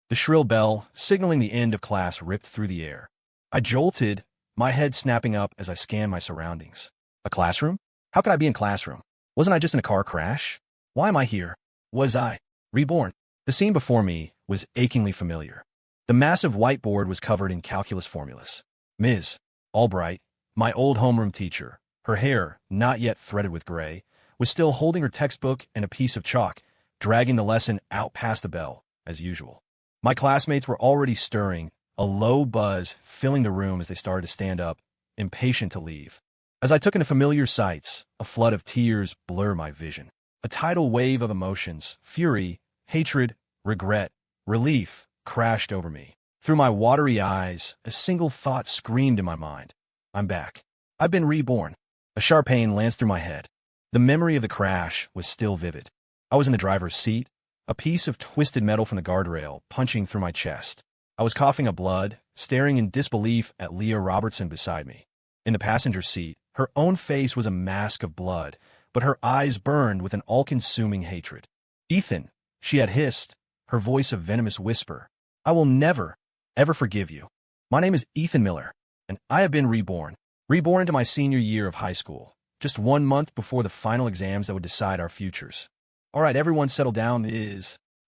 The shrill bell, signaling the end of class, ripped through the air. I jolted, my head snapping up as I scanned my surroundings. A classroom? How could I be in classroom? Wasn't I just in a car crash? Why am I here? Was I reborn? The scene before me was achingly familiar. The massive whiteboard was covered in calculus formulas. Ms. Albright, my old homeroom teacher, her hair, not yet threaded with gray, was still holding her textbook and a piece of chalk, dragging the lesson out past the bell, as usual. My classmates were already stirring, a low buzz filling the room as they started to stand up, impatient to leave. As I took in familiar sights, a flood of tears blurred my vision. A tidal wave of emotions, fury, hatred, regret, relief, crashed over me. Through my watery eyes, a single thought screamed in my mind. I'm back. I've been reborn. A sharp pain lanced through my head. The memory of the crash was still vivid. I was in the driver's seat, a piece of twisted metal from the guardrail punching through my chest. I was coughing up blood, staring in disbelief at Leah Robertson beside me. In the passenger seat, her own face was a mask of blood, but her eyes burned with an all-consuming hatred. Ethan, she had hissed, her voice a venomous whisper. I will never, ever forgive you. My name is Ethan Miller, and I have been reborn. Reborn into my senior year of high school, just 1 month before the final exams that would decide our futures. All right, everyone settle down.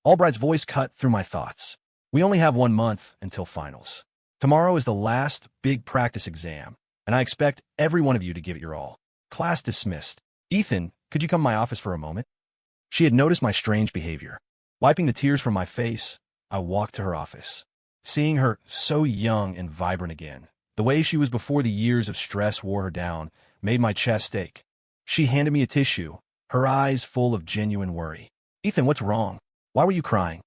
Albright's voice cut through my thoughts. We only have 1 month until finals. Tomorrow is the last big practice exam, and I expect every one of you to give it your all. Class dismissed. Ethan, could you come to my office for a moment? She had noticed my strange behavior. Wiping the tears from my face, I walked to her office. Seeing her so young and vibrant again, the way she was before the years of stress wore her down, made my chest ache. She handed me a tissue, her eyes full of genuine worry. Ethan, what's wrong? Why were you crying?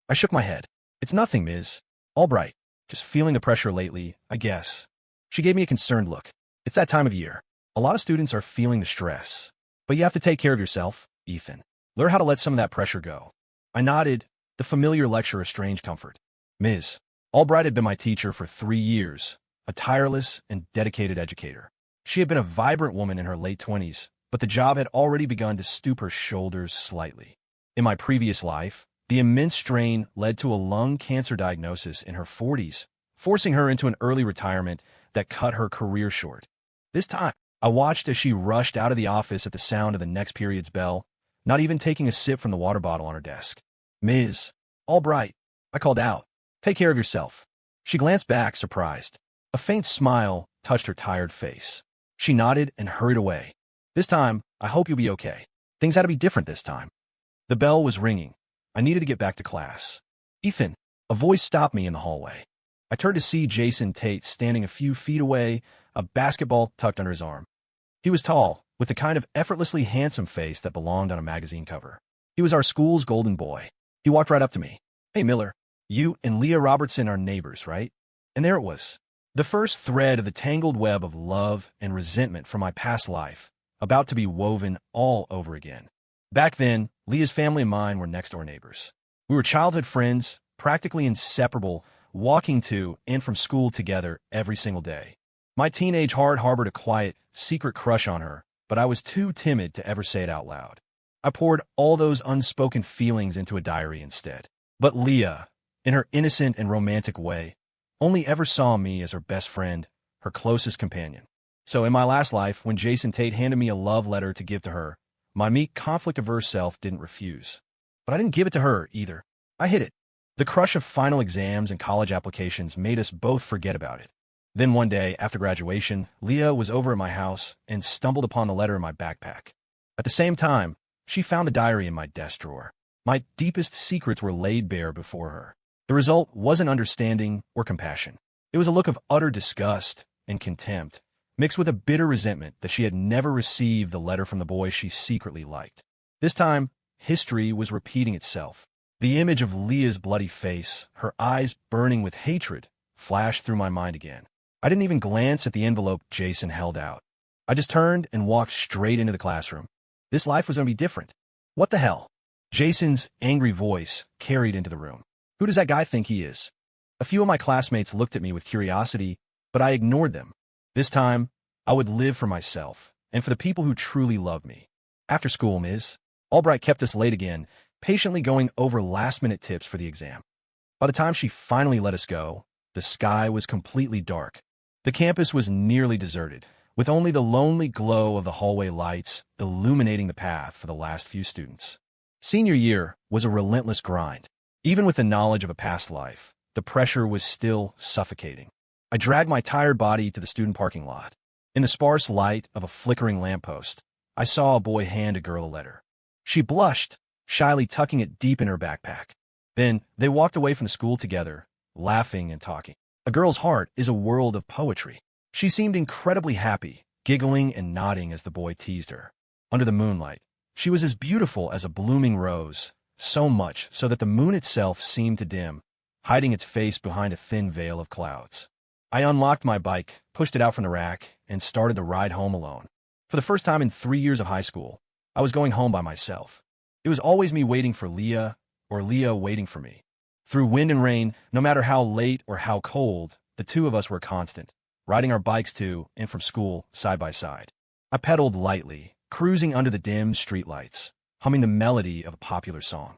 I shook my head. It's nothing, Ms. Albright. Just feeling the pressure lately, I guess. She gave me a concerned look. It's that time of year. A lot of students are feeling the stress. But you have to take care of yourself, Ethan. Learn how to let some of that pressure go. I nodded, the familiar lecture a strange comfort. Ms. Albright had been my teacher for 3 years, a tireless and dedicated educator. She had been a vibrant woman in her late 20s, but the job had already begun to stoop her shoulders slightly. In my previous life, the immense strain led to a lung cancer diagnosis in her 40s, forcing her into an early retirement that cut her career short. This time, I watched as she rushed out of the office at the sound of the next period's bell, not even taking a sip from the water bottle on her desk. Ms. Albright, I called out. Take care of yourself. She glanced back, surprised. A faint smile touched her tired face. She nodded and hurried away. This time, I hope you'll be okay. Things had to be different this time. The bell was ringing. I needed to get back to class. Ethan, a voice stopped me in the hallway. I turned to see Jason Tate standing a few feet away, a basketball tucked under his arm. He was tall, with the kind of effortlessly handsome face that belonged on a magazine cover. He was our school's golden boy. He walked right up to me. Hey, Miller, you and Leah Robertson are neighbors, right? And there it was. The first thread of the tangled web of love and resentment from my past life, about to be woven all over again. Back then, Leah's family and mine were next-door neighbors. We were childhood friends, practically inseparable, walking to and from school together every single day. My teenage heart harbored a quiet, secret crush on her, but I was too timid to ever say it out loud. I poured all those unspoken feelings into a diary instead. But Leah, in her innocent and romantic way, only ever saw me as her best friend, her closest companion. So in my last life, when Jason Tate handed me a love letter to give to her, my meek, conflict-averse self didn't refuse. But I didn't give it to her, either. I hid it. The crush of final exams and college applications made us both forget about it. Then one day, after graduation, Leah was over at my house and stumbled upon the letter in my backpack. At the same time, she found the diary in my desk drawer. My deepest secrets were laid bare before her. The result wasn't understanding or compassion. It was a look of utter disgust and contempt, mixed with a bitter resentment that she had never received the letter from the boy she secretly liked. This time, history was repeating itself. The image of Leah's bloody face, her eyes burning with hatred, flashed through my mind again. I didn't even glance at the envelope Jason held out. I just turned and walked straight into the classroom. This life was going to be different. What the hell? Jason's angry voice carried into the room. Who does that guy think he is? A few of my classmates looked at me with curiosity, but I ignored them. This time, I would live for myself and for the people who truly loved me. After school, Ms. Albright kept us late again, patiently going over last-minute tips for the exam. By the time she finally let us go, the sky was completely dark. The campus was nearly deserted, with only the lonely glow of the hallway lights illuminating the path for the last few students. Senior year was a relentless grind. Even with the knowledge of a past life, the pressure was still suffocating. I dragged my tired body to the student parking lot. In the sparse light of a flickering lamppost, I saw a boy hand a girl a letter. She blushed, shyly tucking it deep in her backpack. Then they walked away from the school together, laughing and talking. A girl's heart is a world of poetry. She seemed incredibly happy, giggling and nodding as the boy teased her. Under the moonlight, she was as beautiful as a blooming rose, so much so that the moon itself seemed to dim, hiding its face behind a thin veil of clouds. I unlocked my bike, pushed it out from the rack, and started the ride home alone. For the first time in 3 years of high school, I was going home by myself. It was always me waiting for Leah, or Leah waiting for me. Through wind and rain, no matter how late or how cold, the two of us were constant, riding our bikes to and from school side by side. I pedaled lightly, cruising under the dim streetlights, humming the melody of a popular song.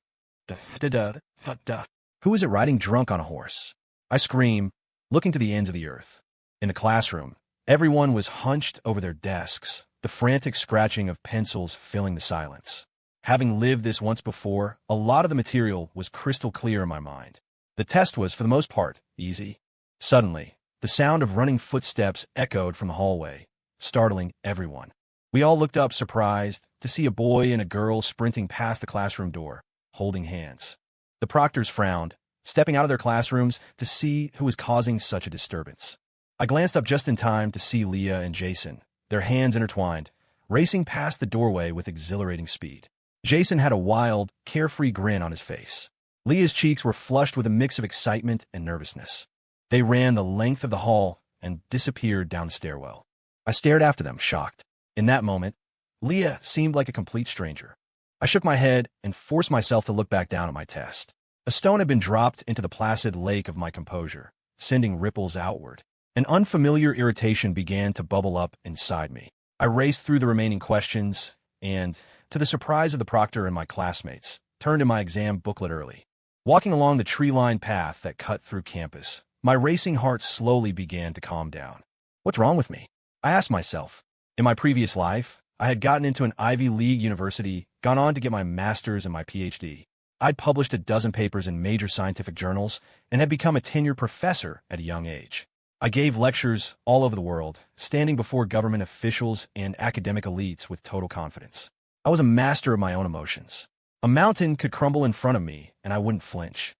Da-da-da-da-da. Who is it riding drunk on a horse? I scream, looking to the ends of the earth. In the classroom, everyone was hunched over their desks, the frantic scratching of pencils filling the silence. Having lived this once before, a lot of the material was crystal clear in my mind. The test was, for the most part, easy. Suddenly, the sound of running footsteps echoed from the hallway, startling everyone. We all looked up, surprised, to see a boy and a girl sprinting past the classroom door, holding hands. The proctors frowned, stepping out of their classrooms to see who was causing such a disturbance. I glanced up just in time to see Leah and Jason, their hands intertwined, racing past the doorway with exhilarating speed. Jason had a wild, carefree grin on his face. Leah's cheeks were flushed with a mix of excitement and nervousness. They ran the length of the hall and disappeared down the stairwell. I stared after them, shocked. In that moment, Leah seemed like a complete stranger. I shook my head and forced myself to look back down at my test. A stone had been dropped into the placid lake of my composure, sending ripples outward. An unfamiliar irritation began to bubble up inside me. I raced through the remaining questions and, to the surprise of the proctor and my classmates, turned in my exam booklet early. Walking along the tree-lined path that cut through campus, my racing heart slowly began to calm down. What's wrong with me? I asked myself. In my previous life, I had gotten into an Ivy League university, gone on to get my master's and my PhD. I'd published a dozen papers in major scientific journals and had become a tenured professor at a young age. I gave lectures all over the world, standing before government officials and academic elites with total confidence. I was a master of my own emotions. A mountain could crumble in front of me, and I wouldn't flinch.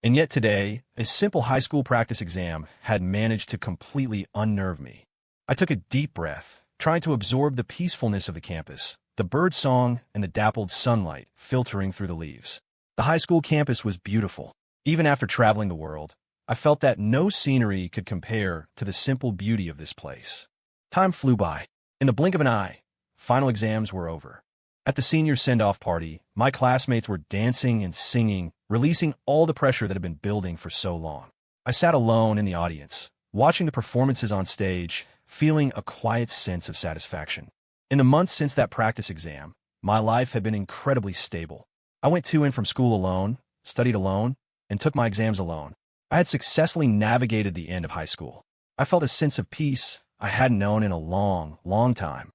And yet today, a simple high school practice exam had managed to completely unnerve me. I took a deep breath, trying to absorb the peacefulness of the campus, the bird song and the dappled sunlight filtering through the leaves. The high school campus was beautiful. Even after traveling the world, I felt that no scenery could compare to the simple beauty of this place. Time flew by. In the blink of an eye, final exams were over. At the senior send-off party, my classmates were dancing and singing, releasing all the pressure that had been building for so long. I sat alone in the audience, watching the performances on stage, feeling a quiet sense of satisfaction. In the months since that practice exam, my life had been incredibly stable. I went to and from school alone, studied alone, and took my exams alone. I had successfully navigated the end of high school. I felt a sense of peace I hadn't known in a long, long time.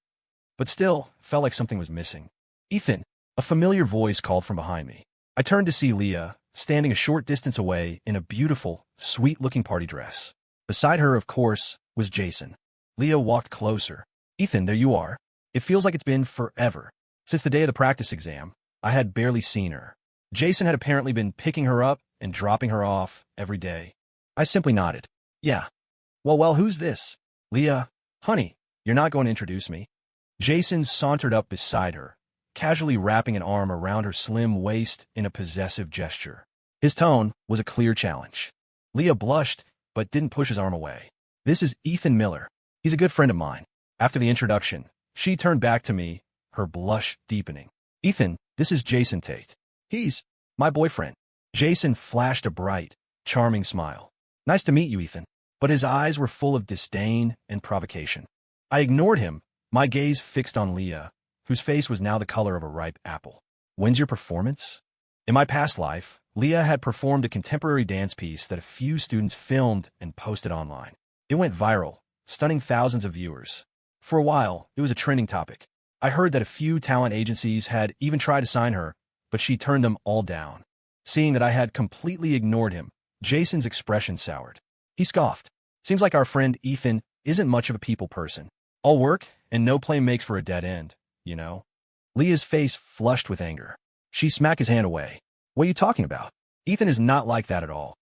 But still, felt like something was missing. Ethan, a familiar voice called from behind me. I turned to see Leah, standing a short distance away in a beautiful, sweet-looking party dress. Beside her, of course, was Jason. Leah walked closer. Ethan, there you are. It feels like it's been forever. Since the day of the practice exam, I had barely seen her. Jason had apparently been picking her up and dropping her off every day. I simply nodded. Yeah. Well, who's this? Leah, honey, you're not going to introduce me? Jason sauntered up beside her, casually wrapping an arm around her slim waist in a possessive gesture. His tone was a clear challenge. Leah blushed, but didn't push his arm away. This is Ethan Miller. He's a good friend of mine. After the introduction, she turned back to me, her blush deepening. Ethan, this is Jason Tate. He's my boyfriend. Jason flashed a bright, charming smile. Nice to meet you, Ethan. But his eyes were full of disdain and provocation. I ignored him, my gaze fixed on Leah, whose face was now the color of a ripe apple. When's your performance? In my past life, Leah had performed a contemporary dance piece that a few students filmed and posted online. It went viral, stunning thousands of viewers. For a while, it was a trending topic. I heard that a few talent agencies had even tried to sign her, but she turned them all down. Seeing that I had completely ignored him, Jason's expression soured. He scoffed. Seems like our friend Ethan isn't much of a people person. All work and no play makes for a dead end, you know? Leah's face flushed with anger. She smacked his hand away. What are you talking about? Ethan is not like that at all.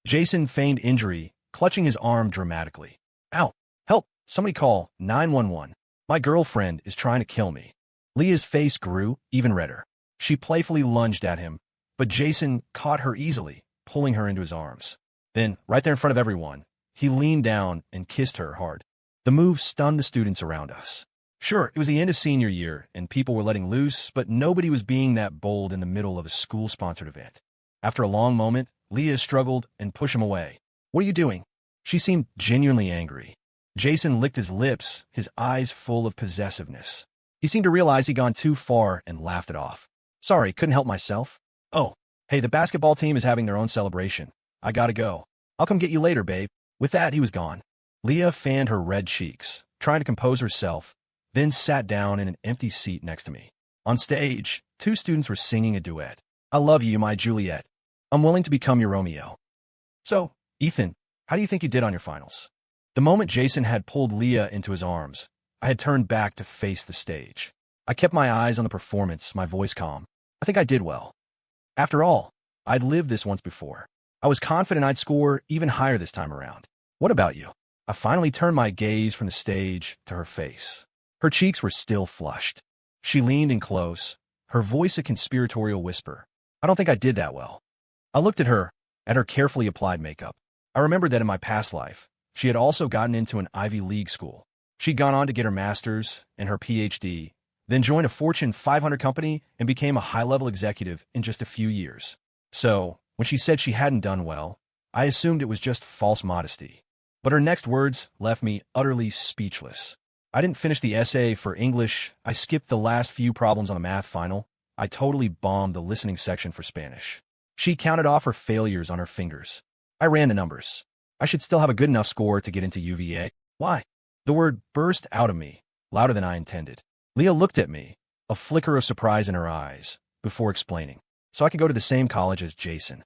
Jason feigned injury, clutching his arm dramatically. Ow! Help! Somebody call 911. My girlfriend is trying to kill me. Leah's face grew even redder. She playfully lunged at him, but Jason caught her easily, pulling her into his arms. Then, right there in front of everyone, he leaned down and kissed her hard. The move stunned the students around us. Sure, it was the end of senior year, and people were letting loose, but nobody was being that bold in the middle of a school-sponsored event. After a long moment, Leah struggled and pushed him away. What are you doing? She seemed genuinely angry. Jason licked his lips, his eyes full of possessiveness. He seemed to realize he'd gone too far and laughed it off. Sorry, couldn't help myself. Oh, hey, the basketball team is having their own celebration. I gotta go. I'll come get you later, babe. With that, he was gone. Leah fanned her red cheeks, trying to compose herself, then sat down in an empty seat next to me. On stage, two students were singing a duet. I love you, my Juliet. I'm willing to become your Romeo. So, Ethan, how do you think you did on your finals? The moment Jason had pulled Leah into his arms, I had turned back to face the stage. I kept my eyes on the performance, my voice calm. I think I did well. After all, I'd lived this once before. I was confident I'd score even higher this time around. What about you? I finally turned my gaze from the stage to her face. Her cheeks were still flushed. She leaned in close, her voice a conspiratorial whisper. I don't think I did that well. I looked at her carefully applied makeup. I remembered that in my past life, she had also gotten into an Ivy League school. She'd gone on to get her master's and her PhD, then joined a Fortune 500 company and became a high-level executive in just a few years. So, when she said she hadn't done well, I assumed it was just false modesty. But her next words left me utterly speechless. I didn't finish the essay for English. I skipped the last few problems on the math final. I totally bombed the listening section for Spanish. She counted off her failures on her fingers. I ran the numbers. I should still have a good enough score to get into UVA. Why? The word burst out of me, louder than I intended. Leah looked at me, a flicker of surprise in her eyes, before explaining. So I could go to the same college as Jason.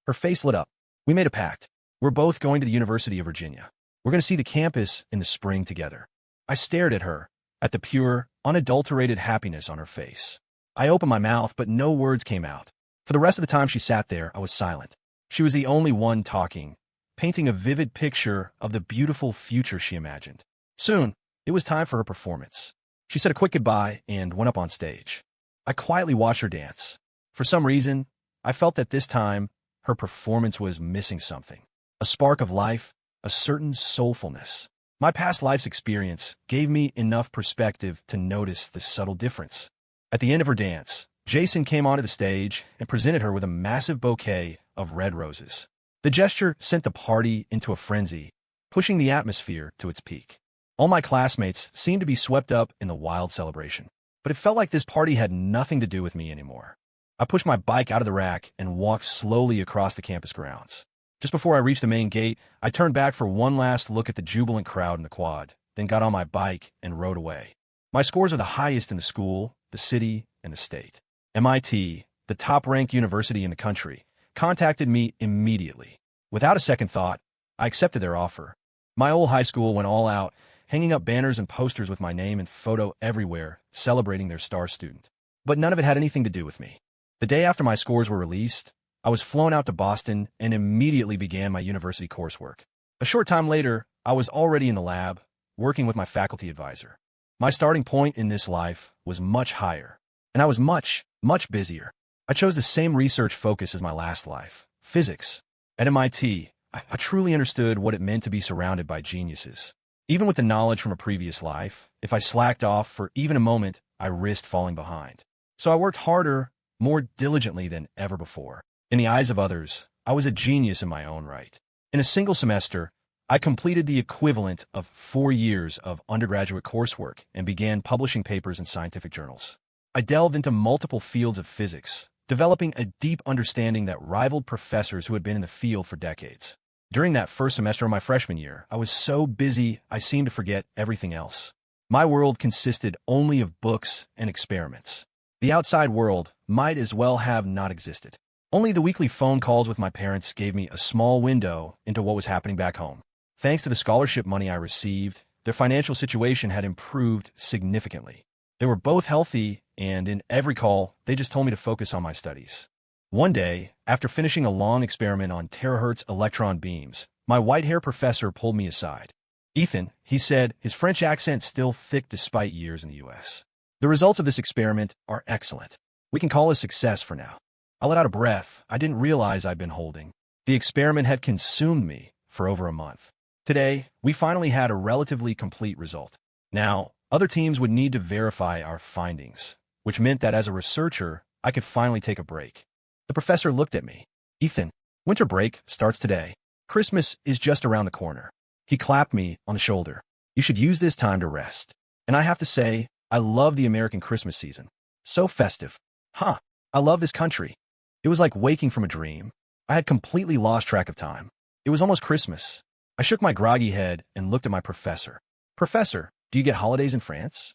Her face lit up. We made a pact. We're both going to the University of Virginia. We're going to see the campus in the spring together. I stared at her, at the pure, unadulterated happiness on her face. I opened my mouth, but no words came out. For the rest of the time she sat there, I was silent. She was the only one talking, painting a vivid picture of the beautiful future she imagined. Soon, it was time for her performance. She said a quick goodbye and went up on stage. I quietly watched her dance. For some reason, I felt that this time, her performance was missing something. A spark of life, a certain soulfulness. My past life's experience gave me enough perspective to notice this subtle difference. At the end of her dance, Jason came onto the stage and presented her with a massive bouquet of red roses. The gesture sent the party into a frenzy, pushing the atmosphere to its peak. All my classmates seemed to be swept up in the wild celebration, but it felt like this party had nothing to do with me anymore. I pushed my bike out of the rack and walked slowly across the campus grounds. Just before I reached the main gate, I turned back for one last look at the jubilant crowd in the quad, then got on my bike and rode away. My scores are the highest in the school, the city, and the state. MIT, the top-ranked university in the country, contacted me immediately. Without a second thought, I accepted their offer. My old high school went all out, hanging up banners and posters with my name and photo everywhere, celebrating their star student. But none of it had anything to do with me. The day after my scores were released, I was flown out to Boston and immediately began my university coursework. A short time later, I was already in the lab, working with my faculty advisor. My starting point in this life was much higher, and I was much busier. I chose the same research focus as my last life, physics. At MIT, I truly understood what it meant to be surrounded by geniuses. Even with the knowledge from a previous life, if I slacked off for even a moment, I risked falling behind. So I worked harder, more diligently than ever before. In the eyes of others, I was a genius in my own right. In a single semester, I completed the equivalent of 4 years of undergraduate coursework and began publishing papers in scientific journals. I delved into multiple fields of physics, developing a deep understanding that rivaled professors who had been in the field for decades. During that first semester of my freshman year, I was so busy I seemed to forget everything else. My world consisted only of books and experiments. The outside world might as well have not existed. Only the weekly phone calls with my parents gave me a small window into what was happening back home. Thanks to the scholarship money I received, their financial situation had improved significantly. They were both healthy, and in every call, they just told me to focus on my studies. One day, after finishing a long experiment on terahertz electron beams, my white-hair professor pulled me aside. "Ethan," he said, his French accent still thick despite years in the U.S. "The results of this experiment are excellent. We can call it a success for now." I let out a breath I didn't realize I'd been holding. The experiment had consumed me for over a month. Today, we finally had a relatively complete result. Now, other teams would need to verify our findings, which meant that as a researcher, I could finally take a break. The professor looked at me. "Ethan, winter break starts today. Christmas is just around the corner." He clapped me on the shoulder. "You should use this time to rest." And I have to say, I love the American Christmas season. So festive. I love this country. It was like waking from a dream. I had completely lost track of time. It was almost Christmas. I shook my groggy head and looked at my professor. "Professor, do you get holidays in France?"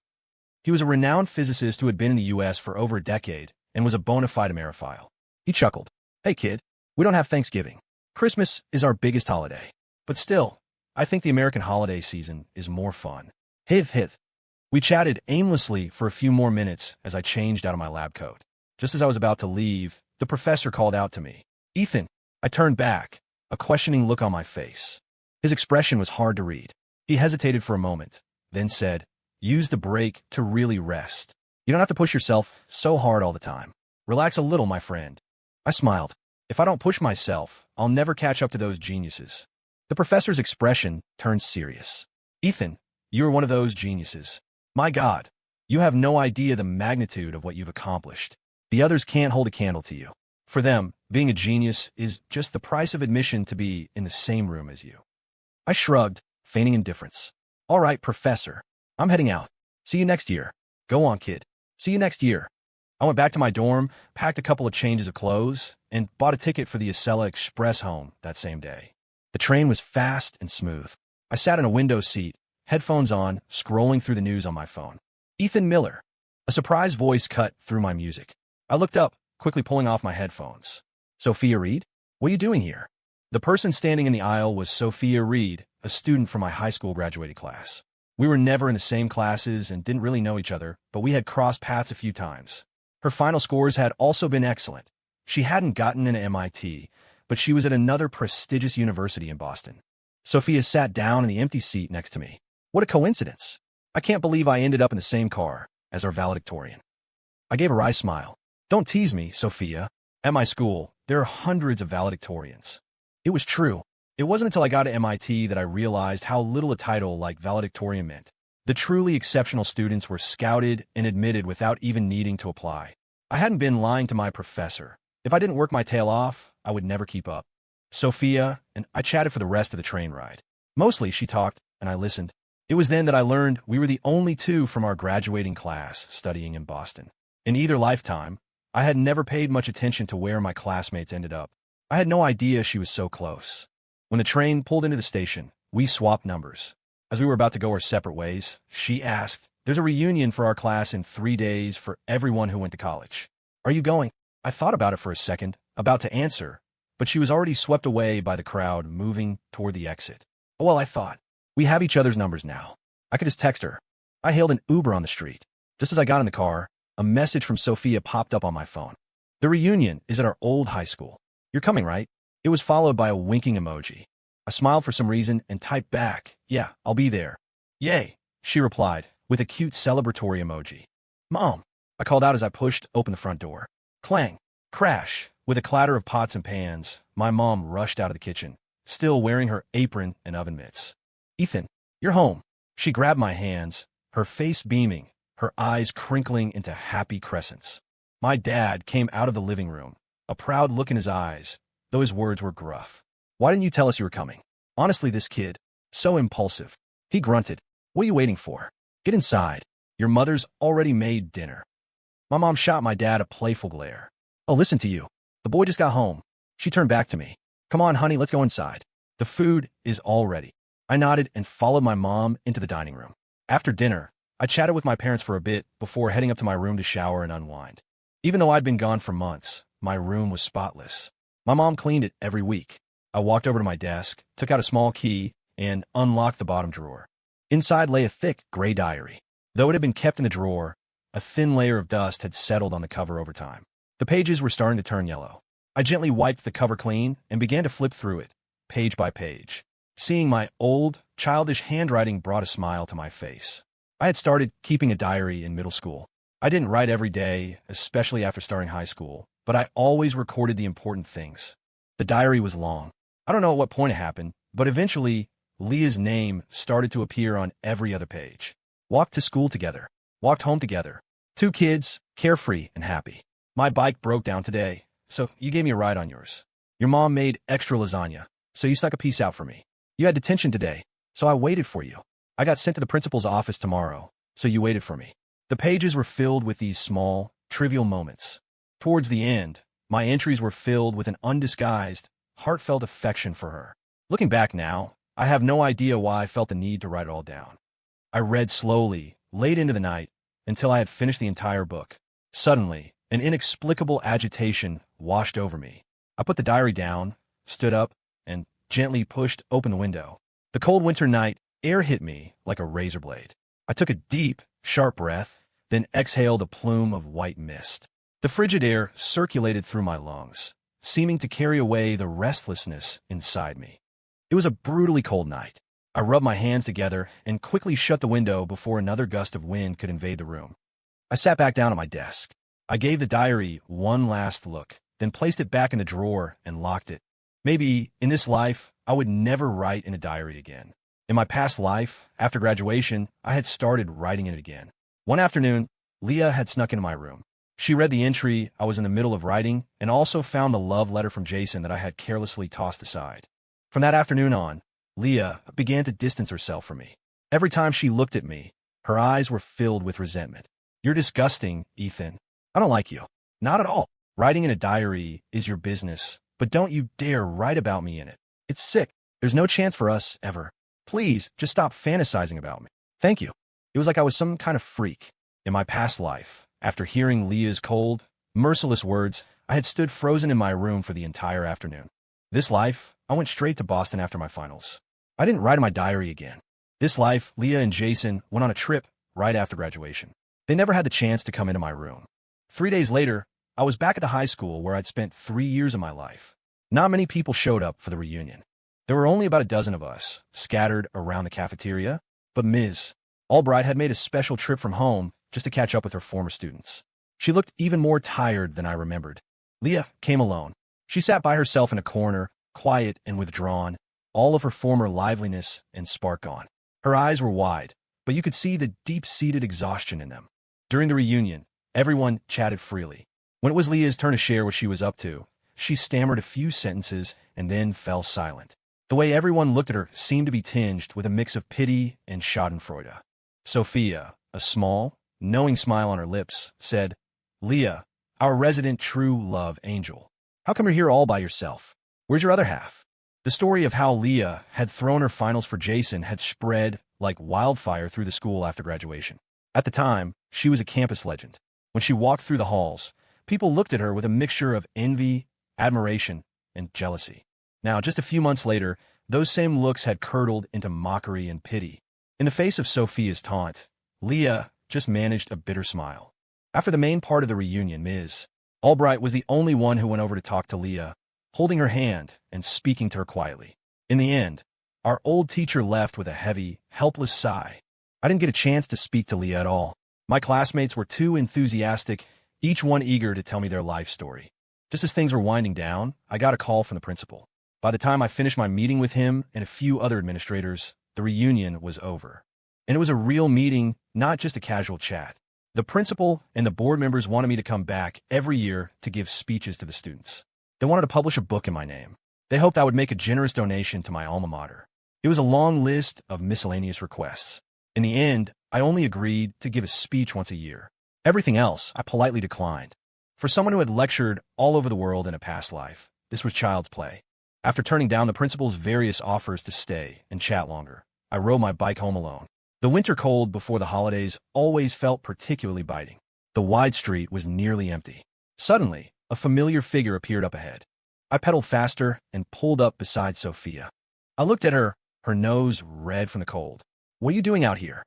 He was a renowned physicist who had been in the U.S. for over a decade and was a bona fide Amerophile. He chuckled. "Hey, kid, we don't have Thanksgiving. Christmas is our biggest holiday. But still, I think the American holiday season is more fun." Hith. We chatted aimlessly for a few more minutes as I changed out of my lab coat. Just as I was about to leave, the professor called out to me. "Ethan." I turned back, a questioning look on my face. His expression was hard to read. He hesitated for a moment, then said, "Use the break to really rest. You don't have to push yourself so hard all the time. Relax a little, my friend." I smiled. If I don't push myself, I'll never catch up to those geniuses. The professor's expression turned serious. "Ethan, you're one of those geniuses. My God, you have no idea the magnitude of what you've accomplished. The others can't hold a candle to you. For them, being a genius is just the price of admission to be in the same room as you." I shrugged, feigning indifference. "All right, professor. I'm heading out. See you next year." "Go on, kid. See you next year." I went back to my dorm, packed a couple of changes of clothes, and bought a ticket for the Acela Express home that same day. The train was fast and smooth. I sat in a window seat, headphones on, scrolling through the news on my phone. "Ethan Miller." A surprise voice cut through my music. I looked up, quickly pulling off my headphones. "Sophia Reed? What are you doing here?" The person standing in the aisle was Sophia Reed, a student from my high school graduating class. We were never in the same classes and didn't really know each other, but we had crossed paths a few times. Her final scores had also been excellent. She hadn't gotten into MIT, but she was at another prestigious university in Boston. Sophia sat down in the empty seat next to me. What a coincidence. I can't believe I ended up in the same car as our valedictorian. I gave a wry smile. "Don't tease me, Sophia. At my school, there are hundreds of valedictorians." It was true. It wasn't until I got to MIT that I realized how little a title like valedictorian meant. The truly exceptional students were scouted and admitted without even needing to apply. I hadn't been lying to my professor. If I didn't work my tail off, I would never keep up. Sophia and I chatted for the rest of the train ride. Mostly she talked, and I listened. It was then that I learned we were the only two from our graduating class studying in Boston. In either lifetime, I had never paid much attention to where my classmates ended up. I had no idea she was so close. When the train pulled into the station, we swapped numbers. As we were about to go our separate ways, she asked, "There's a reunion for our class in 3 days for everyone who went to college. Are you going?" I thought about it for a second, about to answer, but she was already swept away by the crowd moving toward the exit. Well, I thought, we have each other's numbers now. I could just text her. I hailed an Uber on the street. Just as I got in the car, a message from Sophia popped up on my phone. "The reunion is at our old high school. You're coming, right?" It was followed by a winking emoji. I smiled for some reason and typed back, "Yeah, I'll be there." "Yay," she replied, with a cute celebratory emoji. "Mom," I called out as I pushed open the front door. Clang, crash, with a clatter of pots and pans, my mom rushed out of the kitchen, still wearing her apron and oven mitts. "Ethan, you're home." She grabbed my hands, her face beaming, her eyes crinkling into happy crescents. My dad came out of the living room, a proud look in his eyes, though his words were gruff. "Why didn't you tell us you were coming? Honestly, this kid, so impulsive." He grunted. "What are you waiting for? Get inside. Your mother's already made dinner." My mom shot my dad a playful glare. Oh, listen to you. The boy just got home. She turned back to me. Come on, honey, let's go inside. The food is all ready. I nodded and followed my mom into the dining room. After dinner, I chatted with my parents for a bit before heading up to my room to shower and unwind. Even though I'd been gone for months, my room was spotless. My mom cleaned it every week. I walked over to my desk, took out a small key, and unlocked the bottom drawer. Inside lay a thick, gray diary. Though it had been kept in the drawer, a thin layer of dust had settled on the cover over time. The pages were starting to turn yellow. I gently wiped the cover clean and began to flip through it, page by page. Seeing my old, childish handwriting brought a smile to my face. I had started keeping a diary in middle school. I didn't write every day, especially after starting high school, but I always recorded the important things. The diary was long. I don't know at what point it happened, but eventually, Leah's name started to appear on every other page. Walked to school together. Walked home together. 2 kids, carefree and happy. My bike broke down today, so you gave me a ride on yours. Your mom made extra lasagna, so you snuck a piece out for me. You had detention today, so I waited for you. I got sent to the principal's office tomorrow, so you waited for me. The pages were filled with these small, trivial moments. Towards the end, my entries were filled with an undisguised, heartfelt affection for her. Looking back now, I have no idea why I felt the need to write it all down. I read slowly, late into the night, until I had finished the entire book. Suddenly, an inexplicable agitation washed over me. I put the diary down, stood up, and gently pushed open the window. The cold winter night air hit me like a razor blade. I took a deep, sharp breath, then exhaled a plume of white mist. The frigid air circulated through my lungs, seeming to carry away the restlessness inside me. It was a brutally cold night. I rubbed my hands together and quickly shut the window before another gust of wind could invade the room. I sat back down at my desk. I gave the diary one last look, then placed it back in the drawer and locked it. Maybe, in this life, I would never write in a diary again. In my past life, after graduation, I had started writing it again. One afternoon, Leah had snuck into my room. She read the entry I was in the middle of writing and also found the love letter from Jason that I had carelessly tossed aside. From that afternoon on, Leah began to distance herself from me. Every time she looked at me, her eyes were filled with resentment. You're disgusting, Ethan. I don't like you. Not at all. Writing in a diary is your business, but don't you dare write about me in it. It's sick. There's no chance for us, ever. Please, just stop fantasizing about me. Thank you. It was like I was some kind of freak. In my past life, after hearing Leah's cold, merciless words, I had stood frozen in my room for the entire afternoon. This life, I went straight to Boston after my finals. I didn't write in my diary again. This life, Leah and Jason went on a trip right after graduation. They never had the chance to come into my room. 3 days later, I was back at the high school where I'd spent 3 years of my life. Not many people showed up for the reunion. There were only about a dozen of us, scattered around the cafeteria, but Ms. Albright had made a special trip from home just to catch up with her former students. She looked even more tired than I remembered. Leah came alone. She sat by herself in a corner, quiet and withdrawn, all of her former liveliness and spark gone. Her eyes were wide, but you could see the deep-seated exhaustion in them. During the reunion, everyone chatted freely. When it was Leah's turn to share what she was up to, she stammered a few sentences and then fell silent. The way everyone looked at her seemed to be tinged with a mix of pity and schadenfreude. Sophia, a small, knowing smile on her lips, said, "Leah, our resident true love angel. How come you're here all by yourself? Where's your other half?" The story of how Leah had thrown her finals for Jason had spread like wildfire through the school after graduation. At the time, she was a campus legend. When she walked through the halls, people looked at her with a mixture of envy, admiration, and jealousy. Now, just a few months later, those same looks had curdled into mockery and pity. In the face of Sophia's taunt, Leah just managed a bitter smile. After the main part of the reunion, Ms. Albright was the only one who went over to talk to Leah, holding her hand and speaking to her quietly. In the end, our old teacher left with a heavy, helpless sigh. I didn't get a chance to speak to Leah at all. My classmates were too enthusiastic, each one eager to tell me their life story. Just as things were winding down, I got a call from the principal. By the time I finished my meeting with him and a few other administrators, the reunion was over. And it was a real meeting, not just a casual chat. The principal and the board members wanted me to come back every year to give speeches to the students. They wanted to publish a book in my name. They hoped I would make a generous donation to my alma mater. It was a long list of miscellaneous requests. In the end, I only agreed to give a speech once a year. Everything else I politely declined. For someone who had lectured all over the world in a past life, this was child's play. After turning down the principal's various offers to stay and chat longer, I rode my bike home alone. The winter cold before the holidays always felt particularly biting. The wide street was nearly empty. Suddenly, a familiar figure appeared up ahead. I pedaled faster and pulled up beside Sophia. I looked at her, her nose red from the cold. "What are you doing out here?"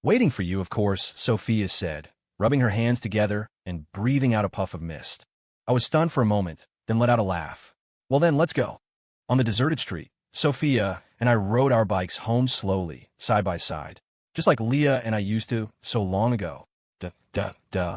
"Waiting for you, of course," Sophia said, rubbing her hands together and breathing out a puff of mist. I was stunned for a moment, then let out a laugh. "Well then, let's go." On the deserted street, Sophia and I rode our bikes home slowly, side by side, just like Leah and I used to so long ago. For the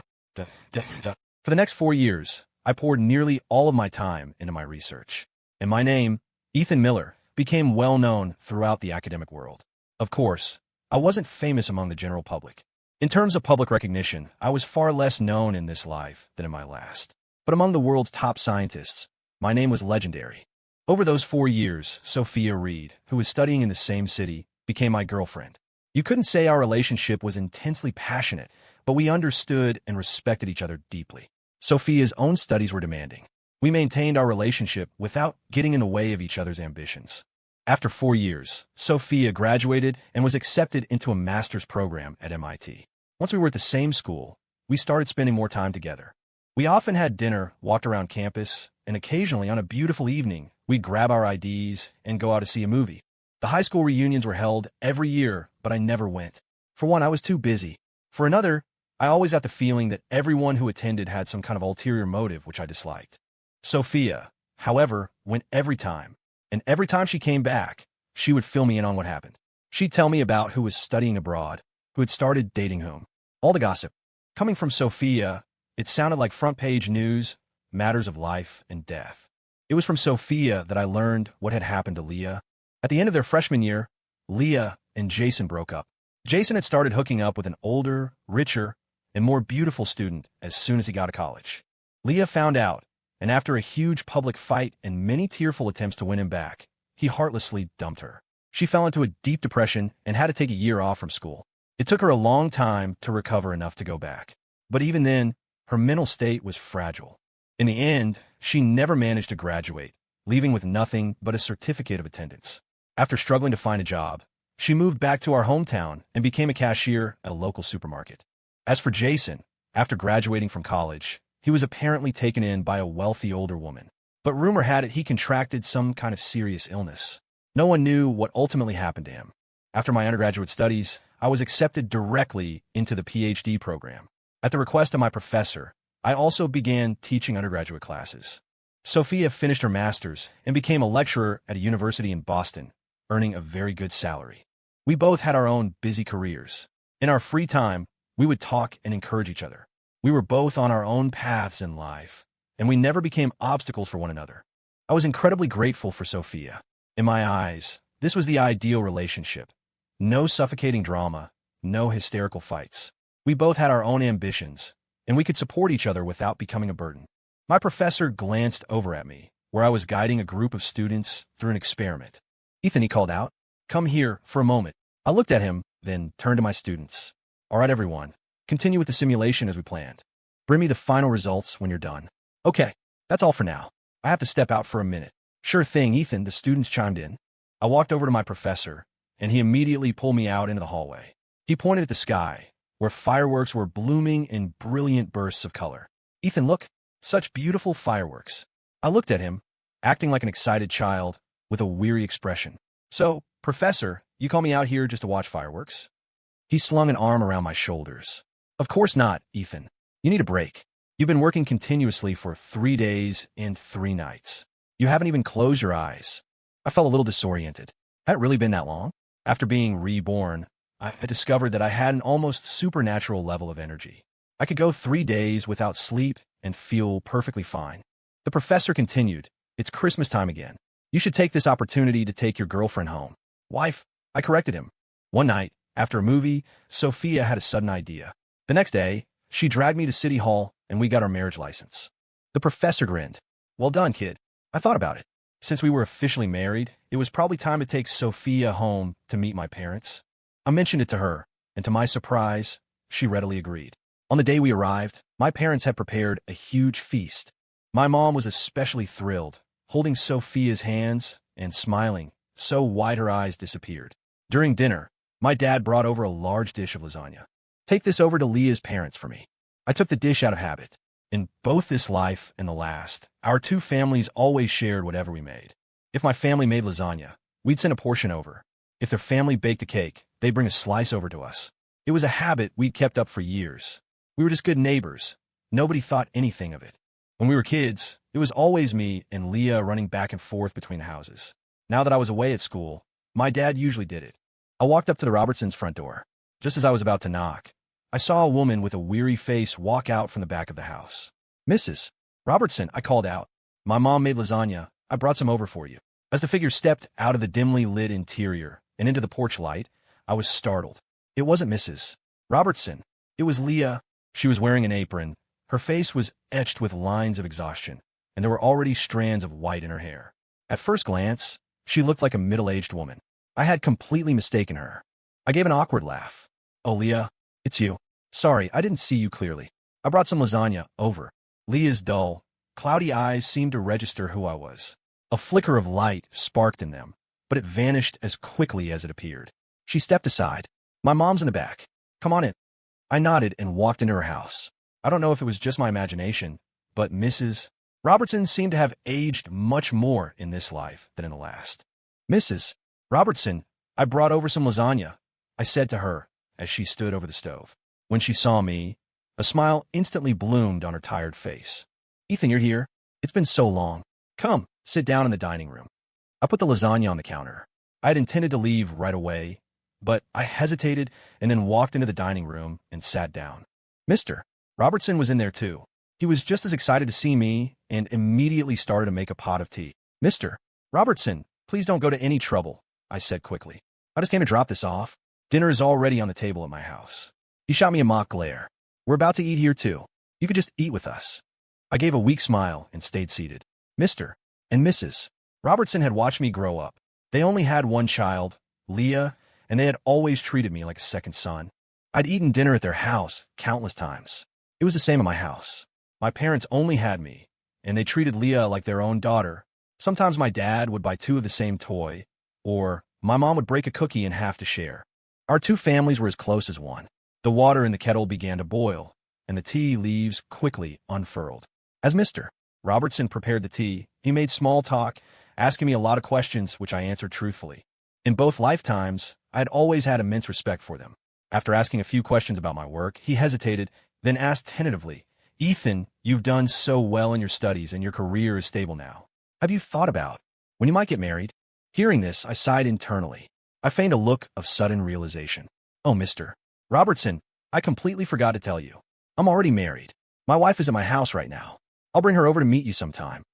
next 4 years, I poured nearly all of my time into my research, and my name, Ethan Miller, became well known throughout the academic world. Of course, I wasn't famous among the general public. In terms of public recognition, I was far less known in this life than in my last. But among the world's top scientists, my name was legendary. Over those 4 years, Sophia Reed, who was studying in the same city, became my girlfriend. You couldn't say our relationship was intensely passionate, but we understood and respected each other deeply. Sophia's own studies were demanding. We maintained our relationship without getting in the way of each other's ambitions. After 4 years, Sophia graduated and was accepted into a master's program at MIT. Once we were at the same school, we started spending more time together. We often had dinner, walked around campus, and occasionally on a beautiful evening, we'd grab our IDs and go out to see a movie. The high school reunions were held every year, but I never went. For one, I was too busy. For another, I always got the feeling that everyone who attended had some kind of ulterior motive, which I disliked. Sophia, however, went every time, and every time she came back, she would fill me in on what happened. She'd tell me about who was studying abroad, who had started dating whom. All the gossip. Coming from Sophia, it sounded like front-page news, matters of life and death. It was from Sophia that I learned what had happened to Leah. At the end of their freshman year, Leah and Jason broke up. Jason had started hooking up with an older, richer, and more beautiful student as soon as he got to college. Leah found out, and after a huge public fight and many tearful attempts to win him back, he heartlessly dumped her. She fell into a deep depression and had to take a year off from school. It took her a long time to recover enough to go back. But even then, her mental state was fragile. In the end, she never managed to graduate, leaving with nothing but a certificate of attendance. After struggling to find a job, she moved back to our hometown and became a cashier at a local supermarket. As for Jason, after graduating from college, he was apparently taken in by a wealthy older woman. But rumor had it he contracted some kind of serious illness. No one knew what ultimately happened to him. After my undergraduate studies, I was accepted directly into the PhD program. At the request of my professor, I also began teaching undergraduate classes. Sophia finished her master's and became a lecturer at a university in Boston, earning a very good salary. We both had our own busy careers. In our free time, we would talk and encourage each other. We were both on our own paths in life, and we never became obstacles for one another. I was incredibly grateful for Sophia. In my eyes, this was the ideal relationship. No suffocating drama, no hysterical fights. We both had our own ambitions, and we could support each other without becoming a burden. My professor glanced over at me, where I was guiding a group of students through an experiment. "Ethan," he called out, "come here for a moment." I looked at him, then turned to my students. "All right, everyone, continue with the simulation as we planned. Bring me the final results when you're done." "Okay, that's all for now. I have to step out for a minute." "Sure thing, Ethan," the students chimed in. I walked over to my professor, and he immediately pulled me out into the hallway. He pointed at the sky, where fireworks were blooming in brilliant bursts of color. "Ethan, look, such beautiful fireworks." I looked at him, acting like an excited child, with a weary expression. "So, Professor, you call me out here just to watch fireworks?" He slung an arm around my shoulders. "Of course not, Ethan. You need a break. You've been working continuously for 3 days and 3 nights. You haven't even closed your eyes." I felt a little disoriented. Had it really been that long? After being reborn, I discovered that I had an almost supernatural level of energy. I could go 3 days without sleep and feel perfectly fine. The professor continued, "It's Christmas time again. You should take this opportunity to take your girlfriend home." "Wife," I corrected him. One night, after a movie, Sophia had a sudden idea. The next day, she dragged me to City Hall and we got our marriage license. The professor grinned. "Well done, kid." I thought about it. Since we were officially married, it was probably time to take Sophia home to meet my parents. I mentioned it to her, and to my surprise, she readily agreed. On the day we arrived, My parents had prepared a huge feast. My mom was especially thrilled, holding Sophia's hands and smiling, so wide her eyes disappeared. During dinner, my dad brought over a large dish of lasagna. Take this over to Leah's parents for me. I took the dish out of habit. In both this life and the last, our two families always shared whatever we made. If my family made lasagna, we'd send a portion over. If their family baked a cake, they'd bring a slice over to us. It was a habit we'd kept up for years. We were just good neighbors. Nobody thought anything of it. When we were kids, it was always me and Leah running back and forth between the houses. Now that I was away at school, my dad usually did it. I walked up to the Robertsons' front door. Just as I was about to knock, I saw a woman with a weary face walk out from the back of the house. "Mrs. Robertson," I called out. "My mom made lasagna. I brought some over for you." As the figure stepped out of the dimly lit interior and into the porch light, I was startled. It wasn't Mrs. Robertson. It was Leah. She was wearing an apron. Her face was etched with lines of exhaustion, and there were already strands of white in her hair. At first glance, she looked like a middle-aged woman. I had completely mistaken her. I gave an awkward laugh. "Oh, Leah, it's you. Sorry, I didn't see you clearly. I brought some lasagna over." Leah's dull, cloudy eyes seemed to register who I was. A flicker of light sparked in them, but it vanished as quickly as it appeared. She stepped aside. "My mom's in the back. Come on in." I nodded and walked into her house. I don't know if it was just my imagination, but Mrs. Robertson seemed to have aged much more in this life than in the last. "Mrs. Robertson, I brought over some lasagna," I said to her as she stood over the stove. When she saw me, a smile instantly bloomed on her tired face. "Ethan, you're here. It's been so long. Come, sit down in the dining room." I put the lasagna on the counter. I had intended to leave right away, but I hesitated and then walked into the dining room and sat down. Mr. Robertson was in there too. He was just as excited to see me and immediately started to make a pot of tea. "Mr. Robertson, please don't go to any trouble," I said quickly. "I just came to drop this off. Dinner is already on the table at my house." He shot me a mock glare. "We're about to eat here too. You could just eat with us." I gave a weak smile and stayed seated. Mr. and Mrs. Robertson had watched me grow up. They only had one child, Leah, and they had always treated me like a second son. I'd eaten dinner at their house countless times. It was the same at my house. My parents only had me, and they treated Leah like their own daughter. Sometimes my dad would buy two of the same toy, or my mom would break a cookie in half to share. Our two families were as close as one. The water in the kettle began to boil, and the tea leaves quickly unfurled. As Mr. Robertson prepared the tea, he made small talk, asking me a lot of questions which I answered truthfully. In both lifetimes, I had always had immense respect for them. After asking a few questions about my work, he hesitated, then asked tentatively, "Ethan, you've done so well in your studies and your career is stable now. Have you thought about when you might get married?" Hearing this, I sighed internally. I feigned a look of sudden realization. "Oh, Mr. Robertson, I completely forgot to tell you. I'm already married. My wife is at my house right now. I'll bring her over to meet you sometime."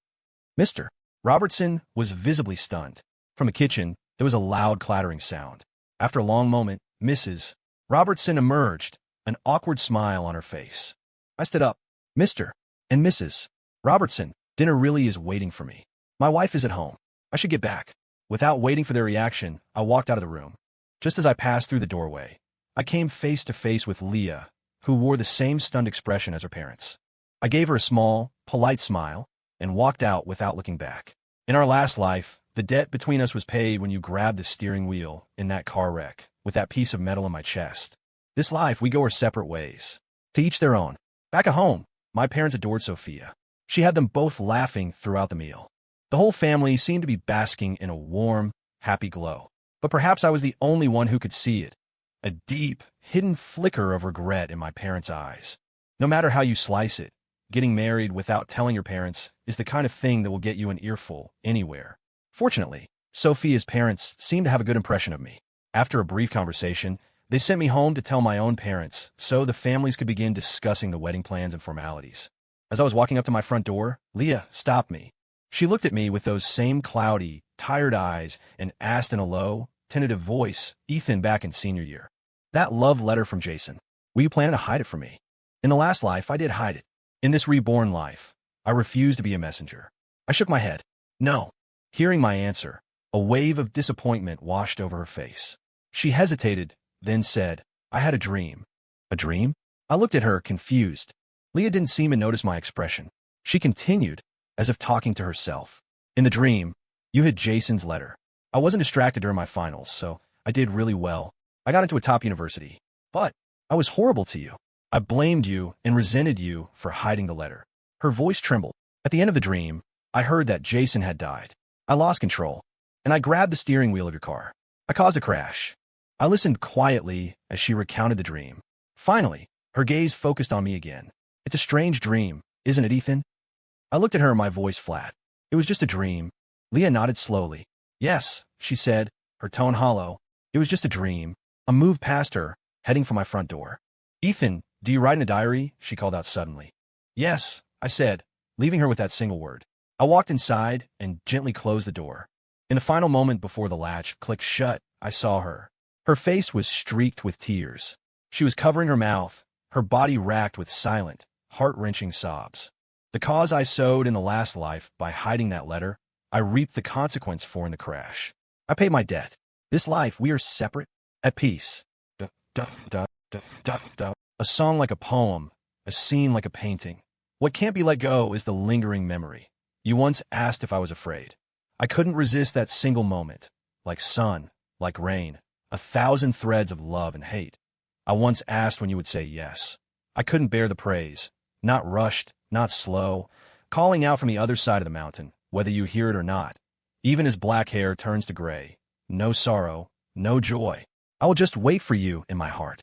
Mr. Robertson was visibly stunned. From the kitchen, there was a loud clattering sound. After a long moment, Mrs. Robertson emerged, an awkward smile on her face. I stood up. "Mr. and Mrs. Robertson, dinner really is waiting for me. My wife is at home. I should get back." Without waiting for their reaction, I walked out of the room. Just as I passed through the doorway, I came face to face with Leah, who wore the same stunned expression as her parents. I gave her a small, polite smile and walked out without looking back. In our last life, the debt between us was paid when you grabbed the steering wheel in that car wreck with that piece of metal in my chest. This life, we go our separate ways. To each their own. Back at home, my parents adored Sophia. She had them both laughing throughout the meal. The whole family seemed to be basking in a warm, happy glow. But perhaps I was the only one who could see it. A deep, hidden flicker of regret in my parents' eyes. No matter how you slice it, getting married without telling your parents is the kind of thing that will get you an earful anywhere. Fortunately, Sophia's parents seemed to have a good impression of me. After a brief conversation, they sent me home to tell my own parents so the families could begin discussing the wedding plans and formalities. As I was walking up to my front door, Leah stopped me. She looked at me with those same cloudy, tired eyes and asked in a low, tentative voice, "Ethan, back in senior year. That love letter from Jason, were you planning to hide it from me?" In the last life, I did hide it. In this reborn life, I refused to be a messenger. I shook my head. No. Hearing my answer, a wave of disappointment washed over her face. She hesitated, then said, "I had a dream." "A dream?" I looked at her, confused. Leah didn't seem to notice my expression. She continued, as if talking to herself. In the dream, you hid Jason's letter. I wasn't distracted during my finals, so I did really well. I got into a top university. But I was horrible to you. I blamed you and resented you for hiding the letter. Her voice trembled. At the end of the dream, I heard that Jason had died. I lost control, and I grabbed the steering wheel of your car. I caused a crash. I listened quietly as she recounted the dream. Finally, her gaze focused on me again. It's a strange dream, isn't it, Ethan? I looked at her, my voice flat. It was just a dream. Leah nodded slowly. Yes, she said, her tone hollow. It was just a dream. I moved past her, heading for my front door. Ethan, do you write in a diary? She called out suddenly. Yes, I said, leaving her with that single word. I walked inside and gently closed the door. In the final moment before the latch clicked shut, I saw her. Her face was streaked with tears. She was covering her mouth, her body racked with silent, heart-wrenching sobs. The cause I sowed in the last life by hiding that letter, I reaped the consequence for in the crash. I paid my debt. This life, we are separate, at peace. A song like a poem, a scene like a painting. What can't be let go is the lingering memory. You once asked if I was afraid. I couldn't resist that single moment, like sun, like rain, 1,000 threads of love and hate. I once asked when you would say yes. I couldn't bear the praise, not rushed, not slow, calling out from the other side of the mountain, whether you hear it or not. Even as black hair turns to gray, no sorrow, no joy. I will just wait for you in my heart.